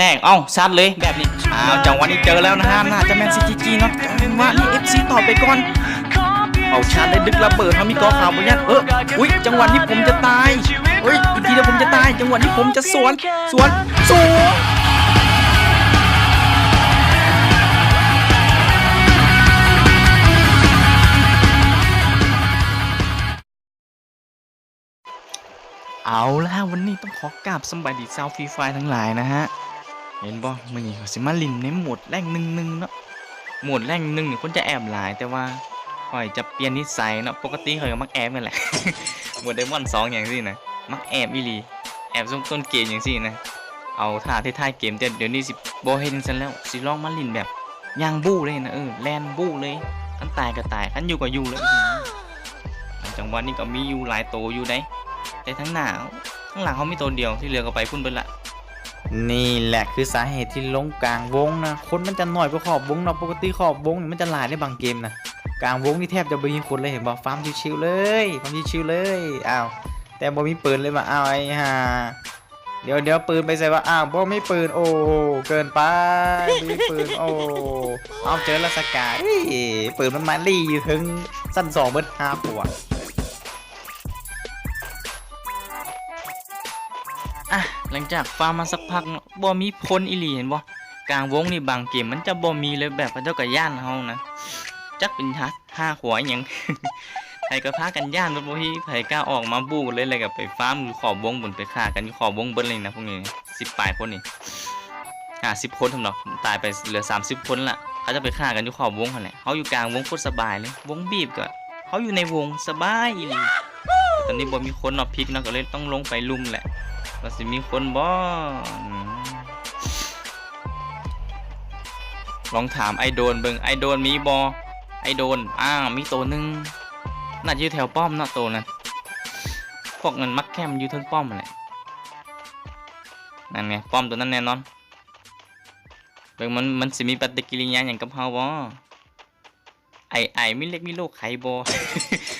แตกซัดเลยแบบนี้จังหวะนี้เจอแล้วนะฮะน่าจะแมนซีจีเนาะจังหวะนี้ FC ต่อไปก่อนเอาชาร์จได้ดึกระเบิดเขามีกอขาวบนยันอุ้ยจังหวะนี้ผมจะตายอีกทีเดียวผมจะตายจังหวะนี้ผมจะสวนเอาละวันนี้ต้องขอกราบสบายดีชาวฟรีไฟทั้งหลายนะฮะเห็นบ่มื้อนี้เขาสิมาลินในโหมดแรง1-1เนาะโหมดแรง1นี่คนจะแอบหลายแต่ว่าข่อยจะเปลี่ยนนิสัยเนาะปกติข่อยก็มักแอบนั่นแหละ โหมดไดมอนด์2อย่างซี่นะมักแอบอีหลีแอบช่วงต้นเกมอย่างซี่นะเอาท่าท้ายๆเกมแต่เดี๋ยวนี้สิบ่เฮ็ดจังซั่นแล้วสิลองมาลินแบบย่างบู้เลยนะแล่นบู้เลยคันตายก็ตายคันอยู่ก็อยู่เลยจังหวะนี้ก็มีอยู่หลายโตอยู่ได้แต่ทั้งหน้าทั้งหลังเขามีตัวเดียวที่เหลือก็ไปพุ่นเบิดละนี่แหละคือสาเหตุที่ลงกลางวงนะคนมันจะน้อยกว่าขอบวงเนาะปกติขอบวงมันจะหลายในบางเกมนะกลางวงนี่แทบจะไม่มีคนเลยเห็นบอกฟาร์มชิวๆเลยอ้าวแต่บ่มีปืนเลยมาอ้าวไอ้ห่าเดี๋ยวปืนไปใส่ว่าอ้าวบ่ไม่ปืนโอ้เกินไปมีปืนโอ้เอาเจอแล้วสกายปืนมันมาลี่อยู่ถึงสั้น2เบิด5ปวดหลังจากฟาร์มมาสักพักบ่มีพลอีหลีเห็นบ่กลางวงนี่บางเกมมันจะบ่มีเลยแบบพระเจ้ากับย่านเฮานะจักเป็น5 ขวหยัง ใครก็พากันย่านบ่มีไผกล้าออกมาบู้เลยอะไรกับไปฟาร์มอยู่ขอบวงบนไปฆ่ากันอยู่ขอบวงเบิดเลยนะพวกนี้10ปลายคนนี่10 คนทำหรอกตายไปเหลือ30 คนละเขาจะไปฆ่ากันอยู่ขอบวงนั่นแหละเฮาอยู่กลางวงโคตรสบายเลยวงบีบก็เฮาอยู่ในวงสบายอีหลีตอนนี้บ่มีคนเนาะพลิกเนาะก็เลยต้องลงไปลุมแหละว่าสิมีคนบ่ลองถามไอโดนเบิ่งไอโดนมีบ่ไอโดนมีตัวนึงน่าจะอยู่แถวป้อมเนาะตัวนั้นพวกมันมักแคมอยู่ทั้งป้อมแหละนั่นไงป้อมตัวนั้นแน่นอนเบิ่งมันสิมีปฏิกิริยาอย่างกับเฮาบ่ไอมีเล็กมีโลกไข่บ่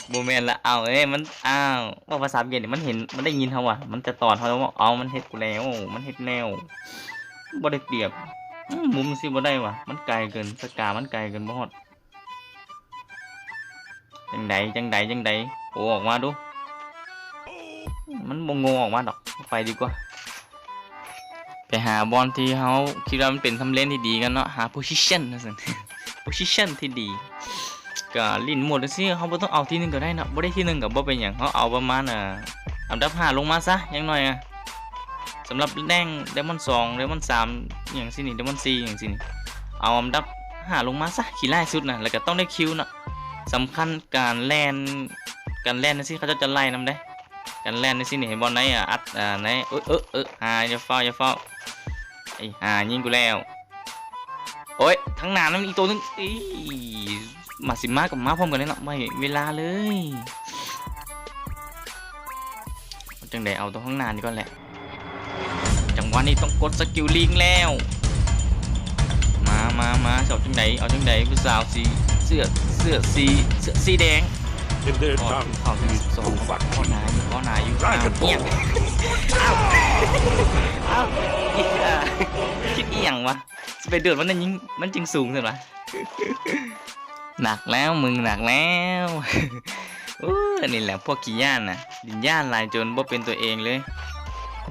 โมเมนต์ละมันว่าภาษาเวียดนี่มันเห็นมันได้ยินเฮาว่ะมันจะตอดเฮาว่ามันเฮ็ดกูแล้วมันเฮ็ดแนวบ่ได้เปรียบมุมสิบ่ได้ว่ะมันไกลเกินสกามันไกลเกินบ่ฮอดจังไดโอ้ออกมาดูมันบ่งงออกมาดอกไปดีกว่าไปหาบอลที่เฮาคิดว่ามันเป็นทำเลนที่ดีกันเนาะหา position นะซั่น position ที่ดีก็ลิ้นหมดสิเขาบ่ต้องเอาที่1ก็ได้นะบ่ได้ที่1ก็บ่เป็นหยังเขาเอาประมาณอันดับ5ลงมาซะอย่างน้อยสำหรับแดงไดมอนด์2ไดมอนด์3อย่างสินี่ไดมอนด์4อย่างสินี่เอาอันดับ5ลงมาซะขี้ไล่สุดนะแล้วก็ต้องได้คิวเนาะสำคัญการแล่นนี่สิเขาจะไล่นำได้การแล่นนี่สินี่เห็นบ่ไหนอัดไหนอย่าเฝ้าไอ้ยิงกูแล้วโอ้ยทั้งหน้านั้นอีกตัวนึงมาสิมากับมาพร้อมกันเลยเนาะไม่เวลาเลยจังไดเอาตัวข้างหน้านี่ก่อนแหละจังหวะนี้ต้องกดสกิลลิงแล้วมาเอาจังไดผู้สาวเสื้อสีแดงเขาที่2ข้อหนาอยู่เอียงคิดเอียงวะไปเดือดมันยิงมันจึงสูงใช่ไหมหนักแล้วมึงหนักแล้วนี่แหละพวกขี้ย่านนะดินย่านลายจนบ่เป็นตัวเองเลย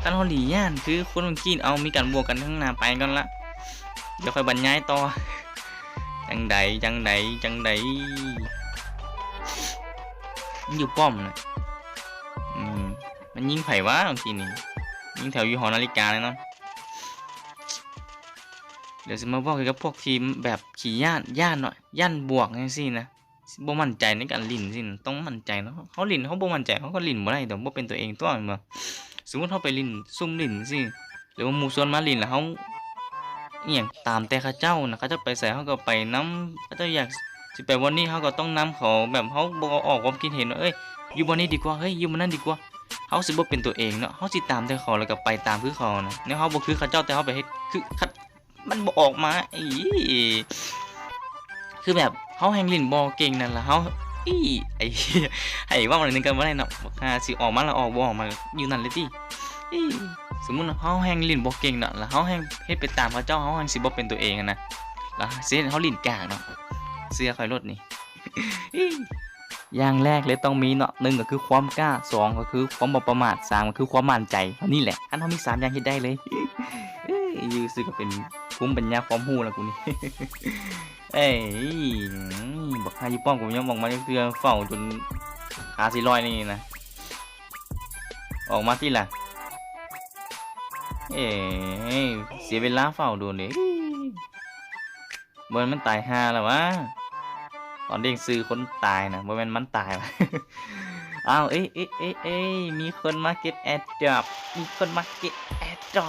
การฮอลีย่านคือคนมันกินเอามีการบวกกันทั้งหน้าไปก่อนละเดี๋ยวค่อยบรรยายต่อจังใดอยู่ป้อมนะมันยิงไผ่วะบางทีนี่ยิงแถวอยู่หอนาฬิกาเลยเนาะเดี๋ยวจะมาบอกกับพวกทีมแบบขี่ย่านหน่อยย่านบวกนี่สินะบ่มั่นใจในการลิ่นสิต้องมั่นใจเนาะเขาลิ่นเขาบ่มั่นใจเขาก็ลิ่นบ่ได้แต่บ่เป็นตัวเองตัวมาสมมติเขาไปลิ่นซุ่มลิ่นสิหรือว่าหมู่ส่วนมาลิ่นแล้วเขาอย่างตามแต่ข้าเจ้านะเขาจะไปใส่เขาก็ไปน้ำเขาจะอยากสิไปวันนี้เขาก็ต้องนำเขาแบบเขาบอกออกความคิดเห็นว่าอยู่วันนี้ดีกว่าอยู่วันนั้นดีกว่าเขาสิบ่เป็นตัวเองเนาะเขาสิตามแต่เขาแล้วก็ไปตามคือเขานะเนี่ยเขาบ่คือข้าเจ้าแต่เขาไปเฮ็ดคือมันบอกออกมาคือแบบเขาแฮงลินบอเก่งนั่นละเขาไอ้ว่ามันนึงกันว่าไรเนาะสิออกมาแล้วออกบออกมาอยู่นั่นเลยที่ สมมุติเฮาแฮงลิ้นบ่เก่งเนาะแล้วเฮาแฮงเฮ็ดไปตามเขาเจ้าเฮาแฮงสิบ่เป็นตัวเองอะนะแล้วสิเฮ็ดเฮาลิ้นกากเนาะเสื้อข่อยรถนี่ อย่างแรกเลยต้องมีเนาะ1ก็คือความกล้า2ก็คือความบ่ประมาท3ก็คือความมั่นใจเท่านี้แหละอันเฮามี3อย่างเฮ็ดได้เลย อยู่ซื่อก็เป็นภูมิปัญญาความรู้แล้วกูนี่ เอ้ยบักหาอยู่ป้อมกูยังบอกมาจักเทื่อเฝ้าจนขาสิลอยนี่นะออกมาติล่ะเอ้ยเสียเวลาเฝ้าโดนเด้บ่แม่นมันตายห่าแล้ววะตอนเด้งซื้อคนตายนะบ่แม่นมันตายวะ อ้าวมีคนมาเก็บแอดดรอปมีคนมาเก็บแอดดรอ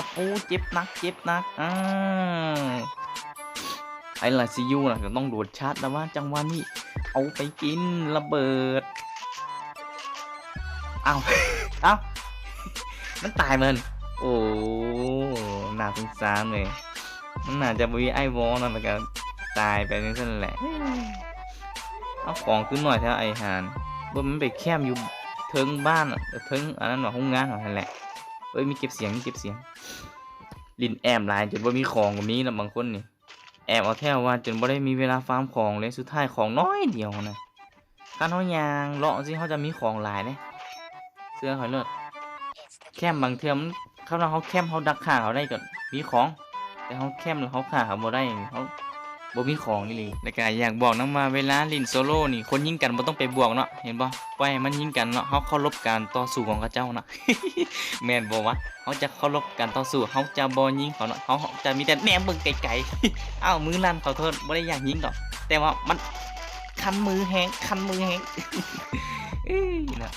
ปโอ้เจ็บนักไอ้ล่ะซียูน่ะก็ต้องโดดชาร์จแล้วว่าจังหวะนี้เอาไปกินระเบิดอ้าว อ้าวมันตายมันโอ้น่าสงสารเลยมันน่าจะมีไอ้วอลนั่นแหละกันตายไปนั่นแหละเอาของขึ้นหน่อยเถอะไอ้หานบ่มันไปแคมอยู่เทิงบ้านเทิงอันนั้นว่าห้องงานของนั่นแหละเอ้ยมีเก็บเสียงลิ้นแอมลายจนบ่มีของกว่านี้นะบางคนนี่แอบเอาแท้ว่าจนบ่ได้มีเวลาฟาร์มของเลยสุดท้ายของน้อยเดียวนะคันเฮายางเลาะสิเฮาจะมีของหลายเด้เสื้อข่อยเลิศแคมบางเทื่อมันเขาแคมเขาดักฆ่าเขาได้ก็มีของแต่เขาแคมแล้วเขาฆ่าเขาบ่ได้เขาบ่มีของนี่เลยแล้วก็อยากบอกนำว่าเวลาลินโซโล่นี่คนยิงกันบ่ต้องไปบวกเนาะเห็นบ่ปล่อยให้มันยิงกันเนาะเฮาเคารพการต่อสู้ของเขาเจ้านะ แม่นบ่วะเฮาจะเคารพการต่อสู้เฮาจะบ่ยิงเขาเนาะเฮาจะมีแต่แหนมเบิ่งไกลๆ อ้าวมือลั่นขอโทษบ่ได้อยากยิงดอกแต่ว่ามันคันมือแฮง เอ้ยนะ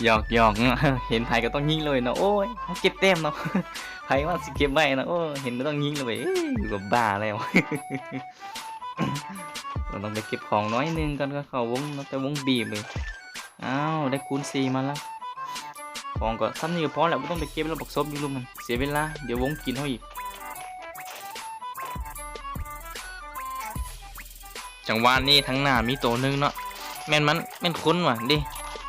หยอกเนาะ เห็นไผก็ต้องยิงเลยเนาะโอ้ยเฮาเก็บแต้มเนาะ ไผว่าสิเก็บไว้นะโอ้เห็นก็ต้องยิงเลยเว้ยอยู่กับบ้าแล้ว เราต้องไปเก็บของน้อยนึงก่อนก็เข้าวงเนาะแต่วงบีบเลยอ้าวได้คูณ4มาแล้วของก็ซ้ำนี่ก็พอแล้วไม่ต้องไปเก็บแล้วบักซบอยู่ลุมมันเสียเวลาเดี๋ยววงกินเขาอีกจังหวะนี้ทั้งหน้ามีตัวนึงเนาะแม่นคนว่ะดิ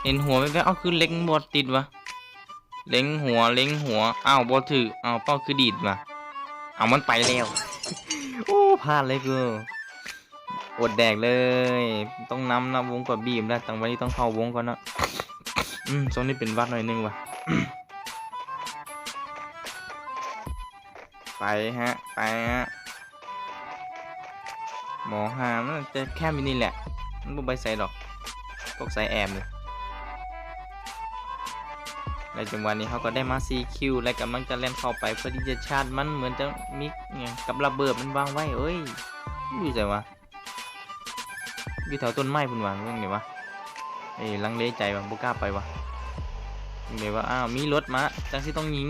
เห็นหัวไปเอาคือเล็งบอดติดวะเล็งหัวอ้าวบอถืออ้าวเป้าคือดีดว่ะเอามันไปแล้ว โอ้พลาดเลยกูอดแดกเลยต้องนำวงกว่าบีมแล้วจังหวะนี้ต้องเข้าวงก่อนเนาะโซนนี้เป็นวัดหน่อยนึงว่ะ ไปฮะหมอหามนจะแค่มินี่แหละมันบ่ไปใส่ดอกพวกใส่แอมเลยในจังหวะนี้เขาก็ได้มา4คิวและกำลังจะเล่นเข้าไปเพื่อที่จะชาร์จมันเหมือนจะมิกเนี่ยกับระเบิดมันวางไว้เอ้ยอยู่ใจวะอยู่แถวต้นไม้พุ่นวางเรื่องไหนวะลังเลใจวะบ่กล้าไปวะเดี๋ยวว่าอ้าวมีรถมาจังสิต้องยิง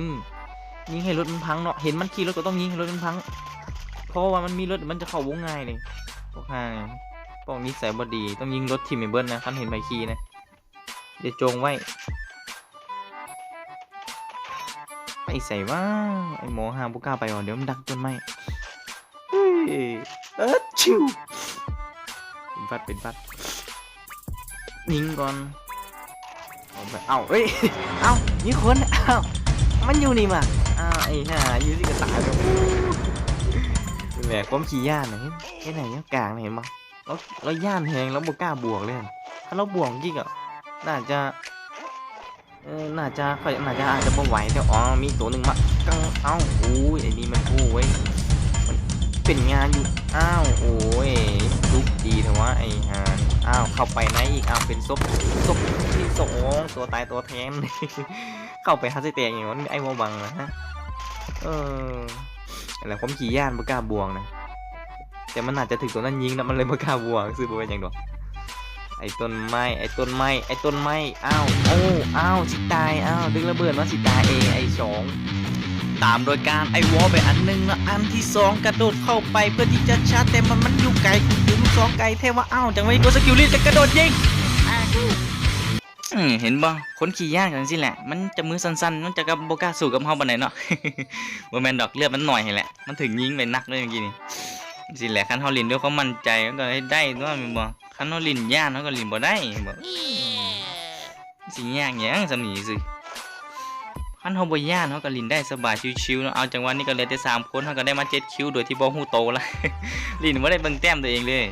ให้รถมันพังเนาะเห็นมันขี่รถก็ต้องยิงให้รถมันพังเพราะว่ามันมีรถมันจะเข้าวงง่ายเลยพวกห่าพวกนี้ใส่บอดีต้องยิงรถทีมเบิ้ลนะคันเห็นใบขี่นะเดี๋ยวจงไว้ไปใส่ว่าไอหมอหาบุก้าไปว่ะเดี๋ยวมันดักต้นไม้ชิวเป็นฟัดยิงก่อนเอ้านี่คนมันอยู่นี่มาไอ้ห่าอยู่ที่กระต่ายเป็นแบบความขี้ย่านนะเห็นไหนเนี่ยกลางเห็นปะเราย่านแหงแล้วบุกล้าบวกเลยถ้าเราบวกจริงอ่ะน่าจะอาจจะบ่ไหวแต่มีตัวหนึ่งมาโอ้ยไอ้นี่มันโอ้ยมันเป็นงานอยู่โอ้ยลุกดีเถอะวะไอ้ห่าเข้าไปไหนอีกเป็นซบที่2ตัวตายตัวแทน เข้าไปฮัสเตงอย่างนั้นไอ้โมบังนะฮะอะไรความขี้ย่านบ่กล้าบวกนะแต่มันอาจจะถึงตัวนั้นยิงนะมันเลยบ่กล้าบวกซื้อบ่เป็นอย่างดอกไอ้ต้นไม้สิตายดึงระเบิดมาสิตายไอ้2ตามโดยการไอ้วอลไปอันนึงแล้วอันที่2กระโดดเข้าไปเพื่อที่จะชาร์จแต่มันอยู่ไกลถึง2ไกลแท้ว่าจังไว้กดสกิลลิสจะกระโดดยิงเห็นบ่คนขี้ยากจังซี่แหละมันจะมือสั้นๆมันจะกับบ่กล้าสู้กับเฮาปานใดเนาะ บ่แม่นดอกเลือดมันหน่อยให้แหละมันถึงยิงไปนักเลยเมื่อกี้นี่สิแหละคันเฮาเล่นด้วยความมั่นใจมันก็ได้ด้วยแม่นบ่คันเฮาเล่นย่านเฮาก็เล่นบ่ได้บ่สิยากหยังซำนี้ซื่อไผ มันเฮาบ่ย่านเฮาก็ลินได้สบายชิวๆเนาะเอาจังหวะนี้ก็เหลือแต่3คนเฮาก็ได้มา7คิวโดยที่บ่ฮู้โตแล้ว ลินบ่ได้เบิ่งแต้มตัวเองเลย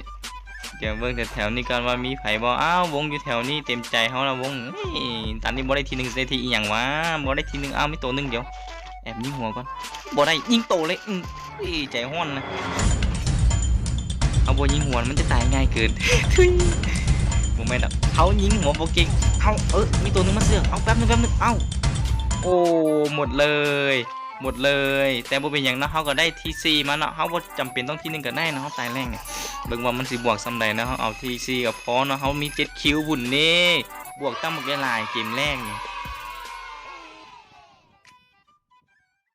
เดี๋ยวเบิ่งแถวๆนี้ก่อนว่ามีไผบ่อ้าววงอยู่แถวนี้เต็มใจเฮาแล้ววงเฮ้ยตอนนี้บ่ได้ที่1ได้ที่อีหยังวะบ่ได้ที่1อ้าวมีตัวหนึงเดี๋ยวแอบยิงหัวก่อนบ่ได้ยิงโตเลยใจร้อนนะเอาบ่ยิงหัวมันจะตายง่ายเกิน บ่แม่นดอกเขายิงหัวบ่เก่งเอามีตัวหนึงมาเสือกเอาแป๊บนึงเอ้าโอ้หมดเลยหมดเลยแต่บ่เป็นหยังเนาะเฮาก็ได้ที่4มาเนาะเฮาบ่จำเป็นต้องที่1ก็ได้เนาะเฮาตายแรงเนี่ยเบิ่งว่ามันสิบวกส่ำใดเนาะเฮาเอาที่4ก็พอเนาะเฮามี7คิวบุญนี่บวกตั้งบักหลายเกมแรกนี่